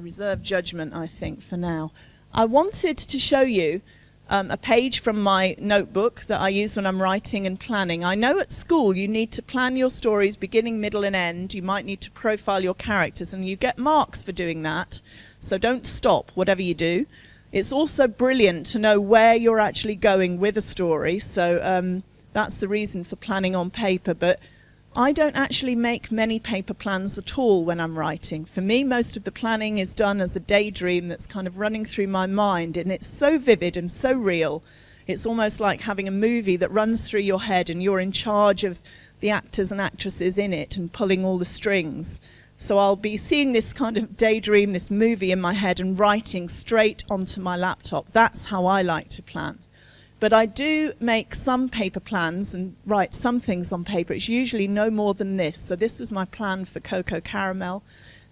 reserve judgment, I think, for now. I wanted to show you a page from my notebook that I use when I'm writing and planning. I know at school you need to plan your stories beginning, middle and end. You might need to profile your characters and you get marks for doing that. So don't stop, whatever you do. It's also brilliant to know where you're actually going with a story. So that's the reason for planning on paper. But I don't actually make many paper plans at all when I'm writing. For me, most of the planning is done as a daydream that's kind of running through my mind, and it's so vivid and so real. It's almost like having a movie that runs through your head and you're in charge of the actors and actresses in it and pulling all the strings. So I'll be seeing this kind of daydream, this movie in my head and writing straight onto my laptop. That's how I like to plan. But I do make some paper plans and write some things on paper. It's usually no more than this. So this was my plan for Coco Caramel.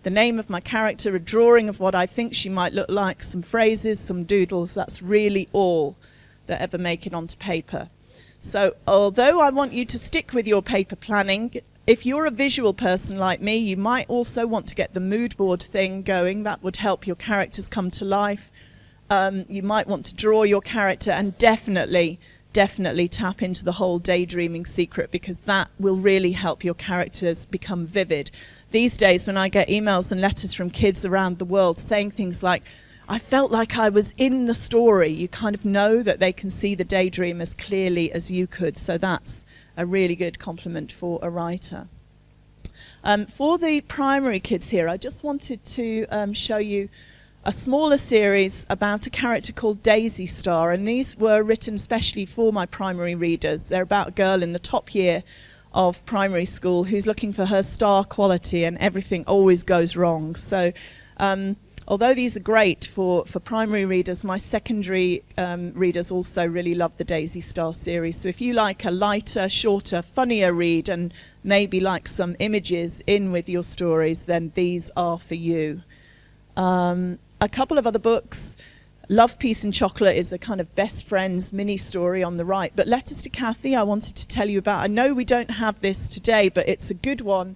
The name of my character, a drawing of what I think she might look like, some phrases, some doodles. That's really all that ever make it onto paper. So although I want you to stick with your paper planning, if you're a visual person like me, you might also want to get the mood board thing going. That would help your characters come to life. You might want to draw your character and definitely tap into the whole daydreaming secret, because that will really help your characters become vivid. These days when I get emails and letters from kids around the world saying things like, I felt like I was in the story, you kind of know that they can see the daydream as clearly as you could. So that's a really good compliment for a writer. For the primary kids here, I just wanted to show you a smaller series about a character called Daisy Star, and these were written specially for my primary readers. They're about a girl in the top year of primary school who's looking for her star quality and everything always goes wrong. So although these are great for primary readers, my secondary readers also really love the Daisy Star series. So if you like a lighter, shorter, funnier read and maybe like some images in with your stories, then these are for you. A couple of other books. Love, Peace and Chocolate is a kind of best friends mini story on the right. But Letters to Kathy I wanted to tell you about. I know we don't have this today, but it's a good one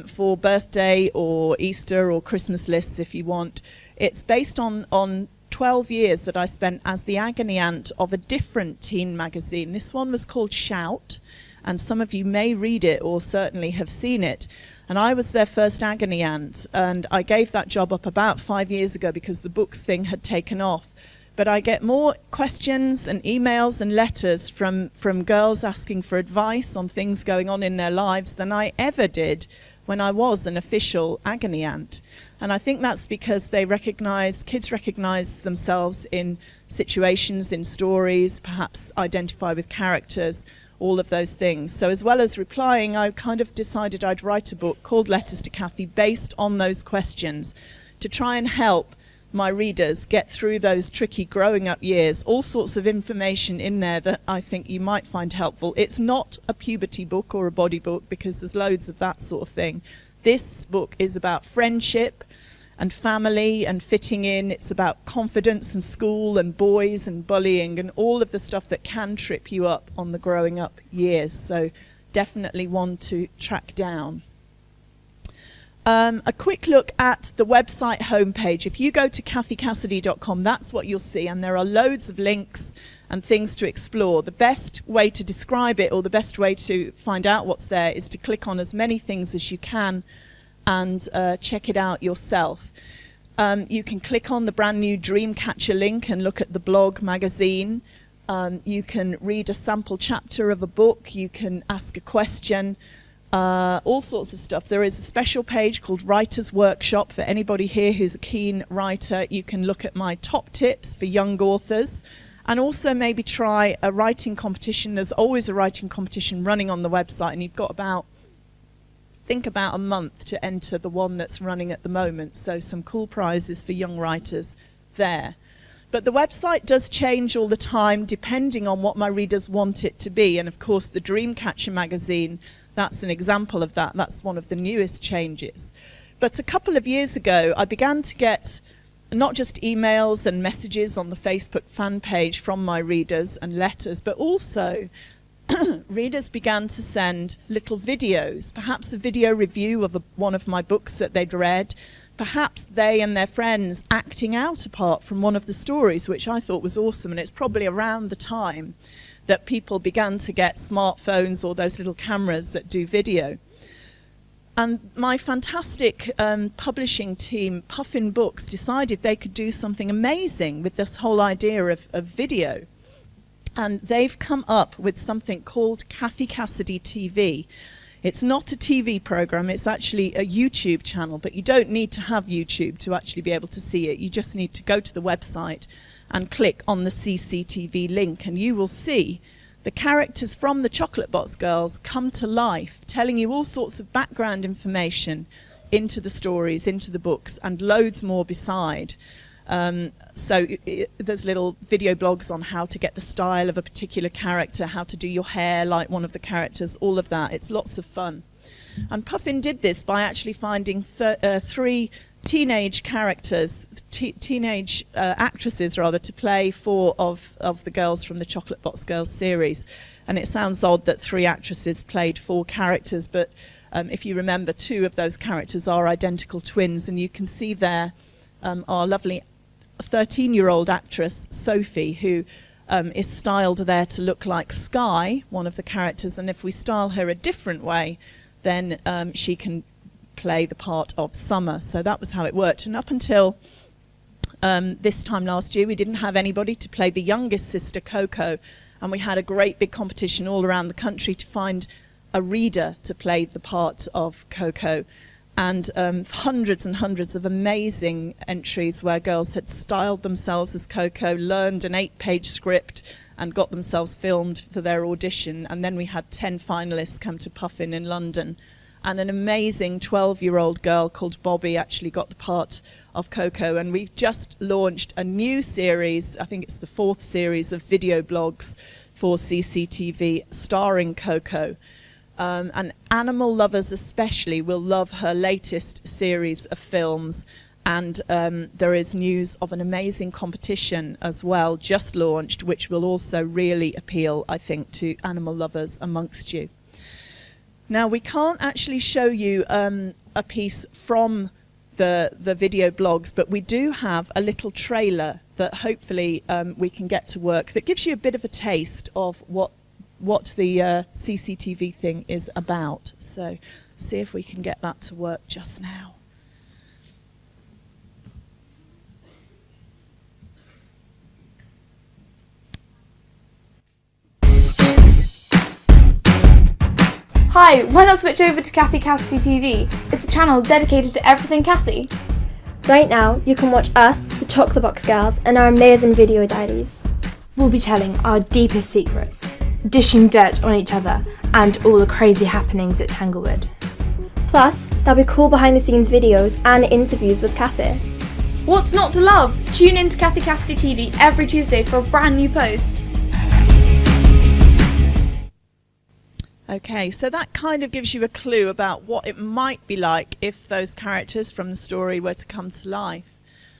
for birthday or Easter or Christmas lists if you want. It's based on 12 years that I spent as the agony aunt of a different teen magazine. This one was called Shout, and some of you may read it or certainly have seen it. And I was their first agony aunt, and I gave that job up about 5 years ago because the books thing had taken off. But I get more questions and emails and letters from girls asking for advice on things going on in their lives than I ever did when I was an official agony aunt. And I think that's because kids recognize themselves in situations, in stories, perhaps identify with characters, all of those things. So as well as replying, I kind of decided I'd write a book called Letters to Kathy based on those questions to try and help my readers get through those tricky growing up years. All sorts of information in there that I think you might find helpful. It's not a puberty book or a body book because there's loads of that sort of thing. This book is about friendship and family and fitting in. It's about confidence and school and boys and bullying and all of the stuff that can trip you up on the growing up years. So definitely one to track down. A quick look at the website homepage. If you go to kathycassidy.com, that's what you'll see, and there are loads of links and things to explore. The best way to describe it, or the best way to find out what's there, is to click on as many things as you can and check it out yourself. You can click on the brand new Dreamcatcher link and look at the blog magazine. You can read a sample chapter of a book. You can ask a question. All sorts of stuff. There is a special page called Writer's Workshop for anybody here who's a keen writer. You can look at my top tips for young authors and also maybe try a writing competition. There's always a writing competition running on the website, and you've got about a month to enter the one that's running at the moment. So some cool prizes for young writers there. But the website does change all the time depending on what my readers want it to be. And of course the Dreamcatcher magazine, that's an example of that. That's one of the newest changes. But a couple of years ago, I began to get not just emails and messages on the Facebook fan page from my readers and letters, but also readers began to send little videos, perhaps a video review of one of my books that they'd read, perhaps they and their friends acting out a part from one of the stories, which I thought was awesome. And it's probably around the time that people began to get smartphones or those little cameras that do video. And my fantastic publishing team, Puffin Books, decided they could do something amazing with this whole idea of video. And they've come up with something called Cathy Cassidy TV. It's not a TV program, it's actually a YouTube channel, but you don't need to have YouTube to actually be able to see it. You just need to go to the website and click on the CCTV link, and you will see the characters from the Chocolate Box Girls come to life, telling you all sorts of background information into the stories, into the books, and loads more beside. There's little video blogs on how to get the style of a particular character, how to do your hair like one of the characters, all of that. It's lots of fun. And Puffin did this by actually finding 3 teenage characters, teenage actresses rather, to play 4 of the girls from the Chocolate Box Girls series. And it sounds odd that 3 actresses played 4 characters, but if you remember, 2 of those characters are identical twins, and you can see there our lovely 13-year-old actress Sophie, who is styled there to look like Sky, one of the characters, and if we style her a different way, then she can play the part of Summer. So that was how it worked. And up until this time last year, we didn't have anybody to play the youngest sister, Coco, and we had a great big competition all around the country to find a reader to play the part of Coco. And hundreds and hundreds of amazing entries where girls had styled themselves as Coco, learned an 8-page script, and got themselves filmed for their audition. And then we had 10 finalists come to Puffin in London. And an amazing 12-year-old girl called Bobby actually got the part of Coco. And we've just launched a new series, I think it's the 4th series of video blogs for CCTV starring Coco. And animal lovers especially will love her latest series of films. And there is news of an amazing competition as well, just launched, which will also really appeal, I think, to animal lovers amongst you. Now, we can't actually show you a piece from the video blogs, but we do have a little trailer that hopefully we can get to work that gives you a bit of a taste of what the CCTV thing is about. So see if we can get that to work just now. Hi, why not switch over to Cathy Cassidy TV? It's a channel dedicated to everything Cathy. Right now, you can watch us, the Chocolate Box Girls, and our amazing video diaries. We'll be telling our deepest secrets, dishing dirt on each other, and all the crazy happenings at Tanglewood. Plus, there'll be cool behind-the-scenes videos and interviews with Cathy. What's not to love? Tune in to Cathy Cassidy TV every Tuesday for a brand new post. Okay, so that kind of gives you a clue about what it might be like if those characters from the story were to come to life.